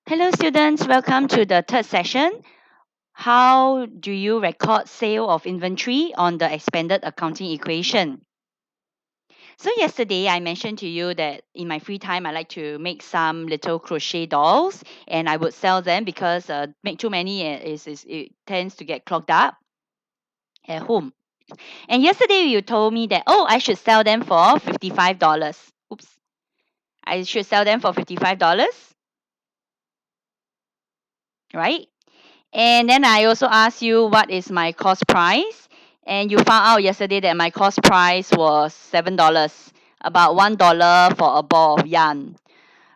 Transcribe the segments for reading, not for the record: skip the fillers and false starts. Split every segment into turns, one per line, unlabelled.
Hello students, welcome to the third session. How do you record sale of inventory on the expanded accounting equation? So yesterday I mentioned to you that in my free time I like to make some little crochet dolls and I would sell them because make too many it tends to get clogged up at home. And yesterday you told me that I should sell them for $55. Oops. I should sell them for $55, right? And then I also asked you what is my cost price. And you found out yesterday that my cost price was $7, about $1 for a ball of yarn,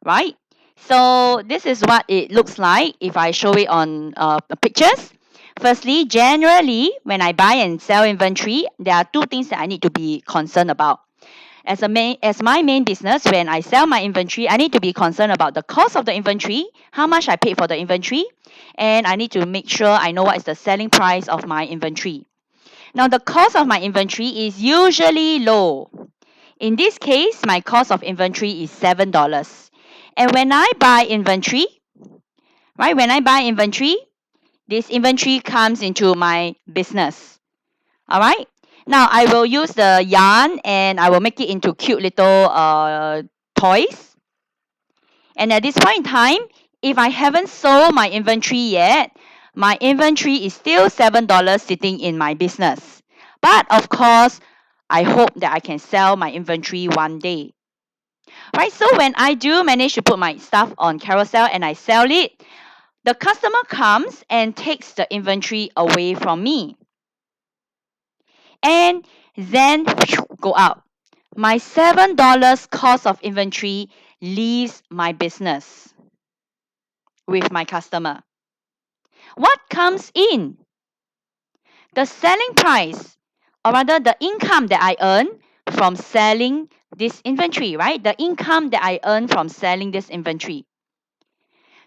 right? So this is what it looks like if I show it on the pictures. Firstly, generally, when I buy and sell inventory, there are two things that I need to be concerned about. As my main business, when I sell my inventory, I need to be concerned about the cost of the inventory, how much I paid for the inventory, and I need to make sure I know what is the selling price of my inventory. Now, the cost of my inventory is usually low. In this case, my cost of inventory is $7. And when I buy inventory, right, when I buy inventory, this inventory comes into my business. All right. Now I will use the yarn and I will make it into cute little toys. And at this point in time, if I haven't sold my inventory yet, my inventory is still $7 sitting in my business. But of course, I hope that I can sell my inventory one day. Right? So when I do manage to put my stuff on Carousell and I sell it, the customer comes and takes the inventory away from me. And then go out. My $7 cost of inventory leaves my business with my customer. What comes in? The selling price, or rather the income that I earn from selling this inventory, right? The income that I earn from selling this inventory.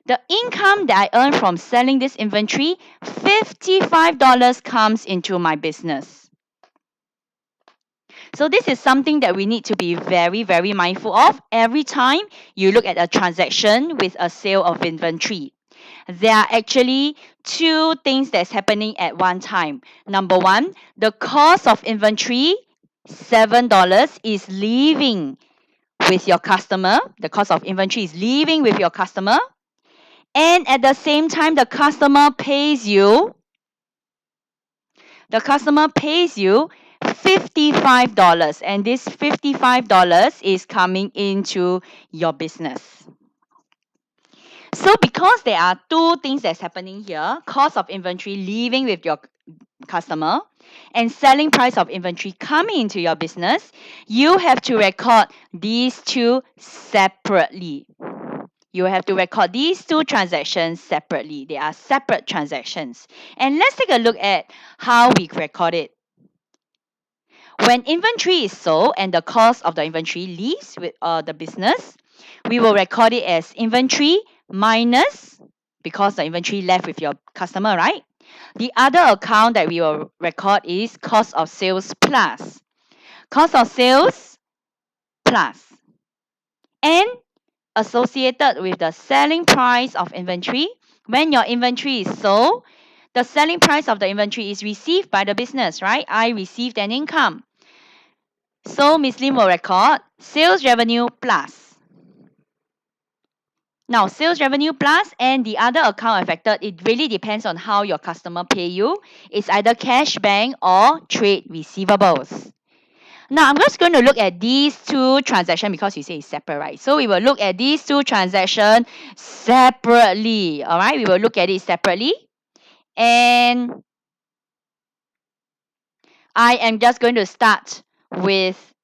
The income that I earn from selling this inventory, $55 comes into my business. So this is something that we need to be very, very mindful of every time you look at a transaction with a sale of inventory. There are actually two things that's happening at one time. Number one, the cost of inventory, $7, is leaving with your customer. The cost of inventory is leaving with your customer. And at the same time, the customer pays you $55, and this $55 is coming into your business. So because there are two things that's happening here, cost of inventory leaving with your customer and selling price of inventory coming into your business, you have to record these two separately. You have to record these two transactions separately. They are separate transactions. And let's take a look at how we record it. When inventory is sold and the cost of the inventory leaves with the business, we will record it as inventory minus, because the inventory left with your customer, right? The other account that we will record is cost of sales plus. Cost of sales plus. And associated with the selling price of inventory, when your inventory is sold, the selling price of the inventory is received by the business, right? I received an income. So Ms. Lim will record sales revenue plus. Now, sales revenue plus and the other account affected, it really depends on how your customer pay you. It's either cash, bank, or trade receivables. Now, I'm just going to look at these two transactions because you say it's separate, right? So we will look at these two transactions separately. All right, we will look at it separately. And I am just going to start with,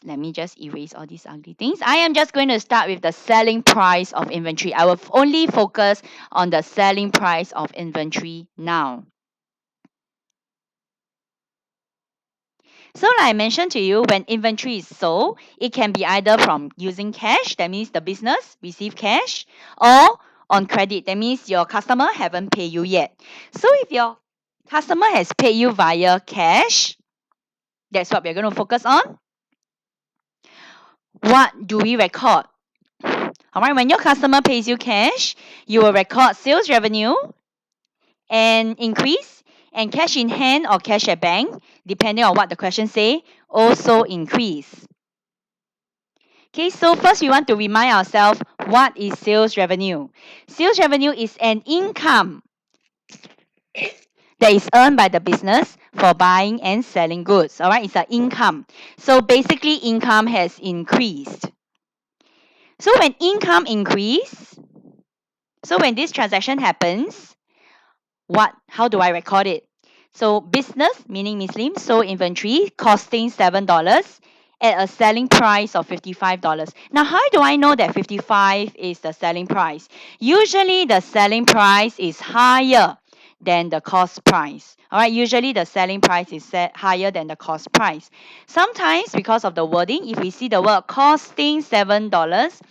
let me just erase all these ugly things. I am just going to start with the selling price of inventory. I will only focus on the selling price of inventory now. So like I mentioned to you, when inventory is sold, it can be either from using cash, that means the business receive cash, or on credit, that means your customer haven't paid you yet. So if your customer has paid you via cash, that's what we're going to focus on. What do we record? All right, when your customer pays you cash, you will record sales revenue and increase, and cash in hand or cash at bank, depending on what the question say, also increase. Okay, so first we want to remind ourselves what is sales revenue. Sales revenue is an income that is earned by the business for buying and selling goods. All right, it's an income. So basically, income has increased. So when income increase, so when this transaction happens, how do I record it? So business, meaning Muslim, sold inventory costing $7 at a selling price of $55. Now, how do I know that 55 is the selling price? Usually the selling price is higher than the cost price. All right, usually the selling price is set higher than the cost price. Sometimes because of the wording, if we see the word costing $7,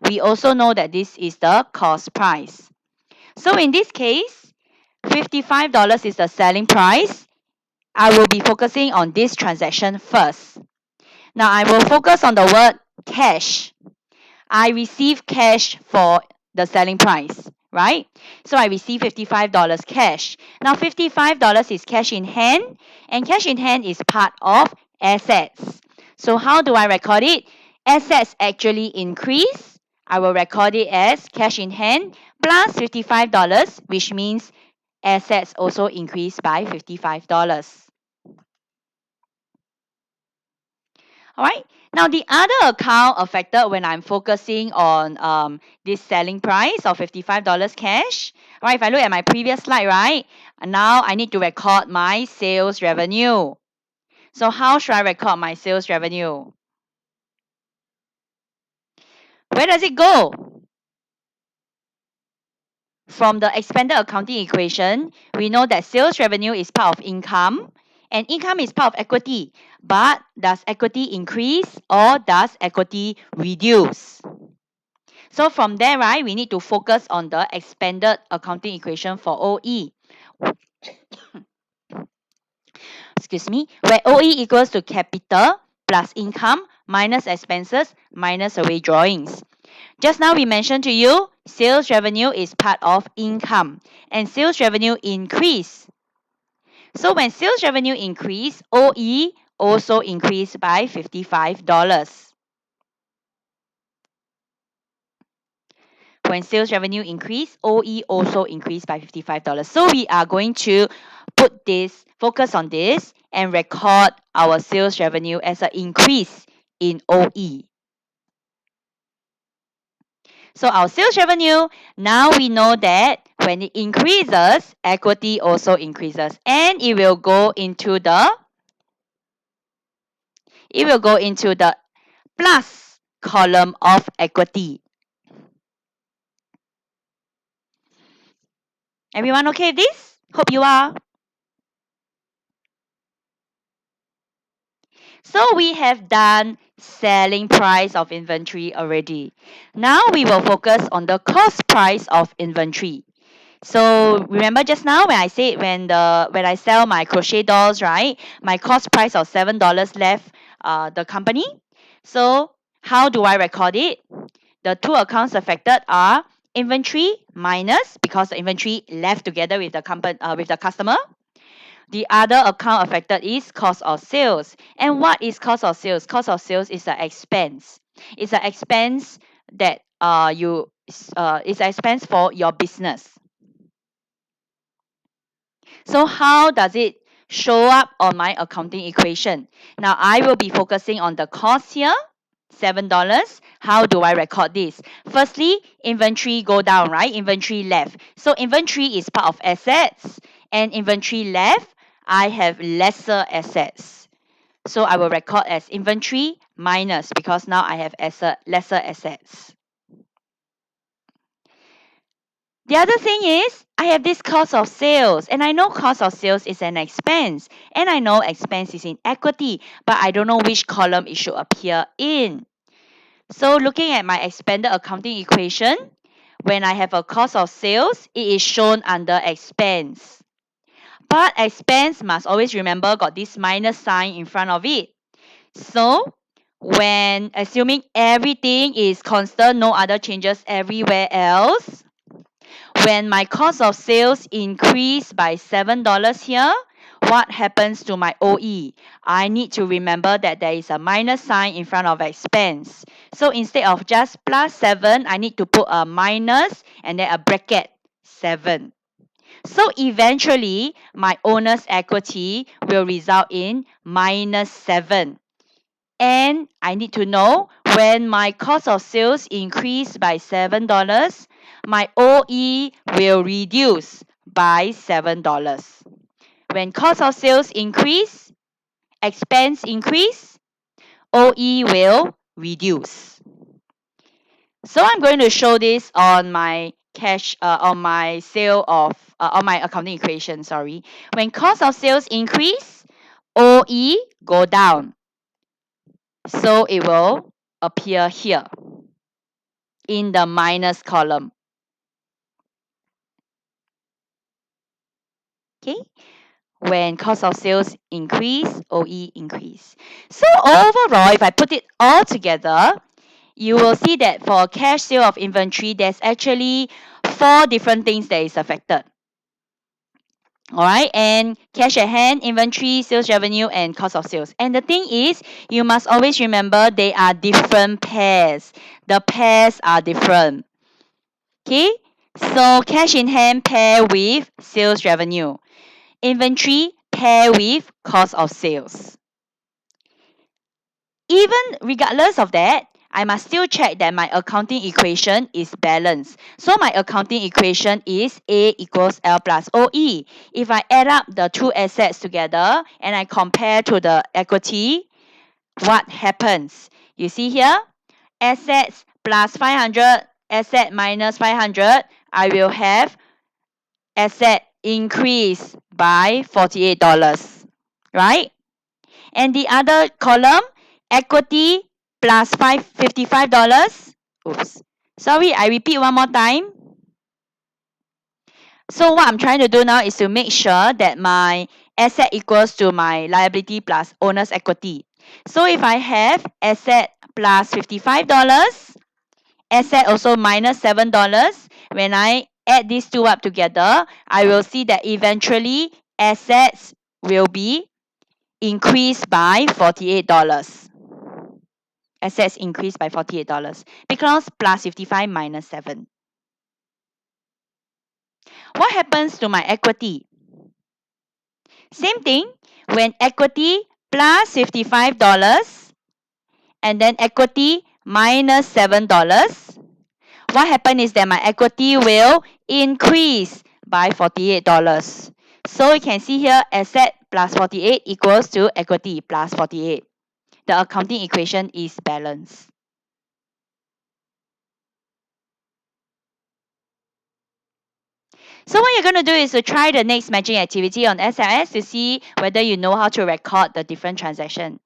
we also know that this is the cost price. So in this case, $55 is the selling price. I will be focusing on this transaction first. Now I will focus on the word cash. I receive cash for the selling price, right? So I receive $55 cash. Now $55 is cash in hand, and cash in hand is part of assets. So how do I record it? Assets actually increase. I will record it as cash in hand plus $55, which means assets also increased by $55. All right. Now, the other account affected when I'm focusing on this selling price of $55 cash. All right. If I look at my previous slide, right, now I need to record my sales revenue. So how should I record my sales revenue? Where does it go? From the expanded accounting equation, we know that sales revenue is part of income and income is part of equity. But does equity increase or does equity reduce? So from there, right, we need to focus on the expanded accounting equation for OE. Excuse me, where OE equals to capital plus income minus expenses minus away drawings. Just now we mentioned to you, sales revenue is part of income and sales revenue increase. So when sales revenue increase, OE also increased by $55. When sales revenue increase, OE also increased by $55. So we are going to focus on this and record our sales revenue as an increase in OE. So our sales revenue, now we know that when it increases, equity also increases and it will go into the plus column of equity. Everyone okay with this? Hope you are. So we have done selling price of inventory already. Now we will focus on the cost price of inventory. So remember just now when I said when I sell my crochet dolls, right? My cost price of $7 left the company. So how do I record it? The two accounts affected are inventory minus because the inventory left together with the customer. The other account affected is cost of sales. And what is cost of sales? Cost of sales is an expense. It's an expense that it's an expense for your business. So how does it show up on my accounting equation? Now I will be focusing on the cost here. $7. How do I record this? Firstly, inventory go down, right? Inventory left. So inventory is part of assets and inventory left, I have lesser assets. So I will record as inventory minus because now I have lesser assets. The other thing is I have this cost of sales and I know cost of sales is an expense and I know expense is in equity, but I don't know which column it should appear in. So looking at my expanded accounting equation, when I have a cost of sales, it is shown under expense. But expense must always remember got this minus sign in front of it. So when assuming everything is constant, no other changes everywhere else, when my cost of sales increase by $7 here, what happens to my OE? I need to remember that there is a minus sign in front of expense. So instead of just plus 7, I need to put a minus and then a bracket 7. So eventually, my owner's equity will result in minus 7. And I need to know when my cost of sales increase by $7, my OE will reduce by $7. When cost of sales increase, expense increase, OE will reduce. So I'm going to show this on my on my sale of, on my accounting equation, sorry. When cost of sales increase, OE go down. So it will appear here in the minus column. Okay, when cost of sales increase, OE increase. So overall, if I put it all together, you will see that for a cash sale of inventory, there's actually 4 different things that is affected. All right, and cash at hand, inventory, sales revenue, and cost of sales. And the thing is, you must always remember they are different pairs. The pairs are different. Okay, so cash in hand pair with sales revenue. Inventory pair with cost of sales. Even regardless of that, I must still check that my accounting equation is balanced. So my accounting equation is A equals L plus OE. If I add up the two assets together and I compare to the equity, what happens? You see here, assets plus 500, asset minus 500, I will have asset increase by $48, right? And the other column, equity plus $55. Oops. Sorry, I repeat one more time. So what I'm trying to do now is to make sure that my asset equals to my liability plus owner's equity. So if I have asset plus $55, asset also minus $7, when I add these two up together, I will see that eventually assets will be increased by $48. Assets increased by $48 because plus 55 minus 7. What happens to my equity? Same thing. When equity plus $55 and then equity minus $7, what happens is that my equity will increase by $48. So you can see here asset plus 48 equals to equity plus 48. The accounting equation is balanced. So what you're going to do is to try the next matching activity on SLS to see whether you know how to record the different transaction.